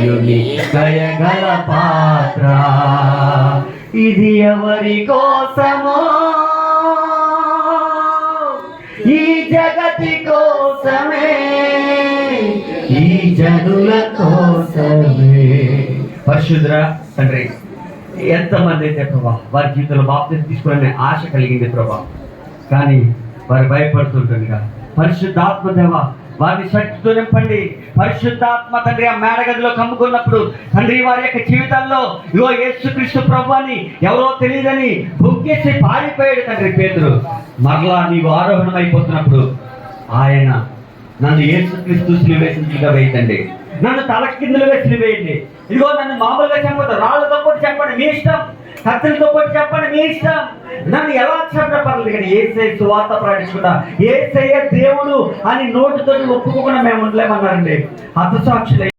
ప్రియుని దయగల పాత్ర. ఇది ఎవరి కోసమో, ఈ జగతి కోసమే, ఈ జనుల కోసమే. పరిశుద్ధ తండ్రి, ఎంతమంది అయితే ప్రభా వారి జీవితంలో బాప్తిసం తీసుకోవాలనే ఆశ కలిగింది ప్రభా, కానీ వారు భయపడుతుంటుండగా పరిశుద్ధాత్మ దేవ వారిని శక్తితో నింపండి. పరిశుద్ధాత్మ తండ్రి ఆ మేడగదిలో కమ్ముకున్నప్పుడు తండ్రి వారి యొక్క జీవితాల్లో ఇగో యేసుక్రీస్తు ప్రభు అని ఎవరో తెలియదని బుక్కేసి పారిపోయాడు తండ్రి పేతురు. మరలా నీవు ఆరోహణం అయిపోతున్నప్పుడు ఆయన నన్ను యేసుక్రీస్తు సిలువేసించుగా వేయండి, నన్ను తల కిందులుగా సిలువేయండి, ఇదిగో నన్ను మామూలుగా చెప్పదు, రాళ్ళతో కొట్టి చెప్పండి మీ ఇష్టం, కత్తులతో కొట్టి చెప్పండి మీ ఇష్టం, నన్ను ఎలా చెప్పడం పర్లేదు, కానీ యేసయ్య సువార్త ప్రకటించకుండా యేసయ్య దేవుడు అని నోటితో ఒప్పుకోకుండా మేము ఉండలేమన్నారండి. హతసాక్షులై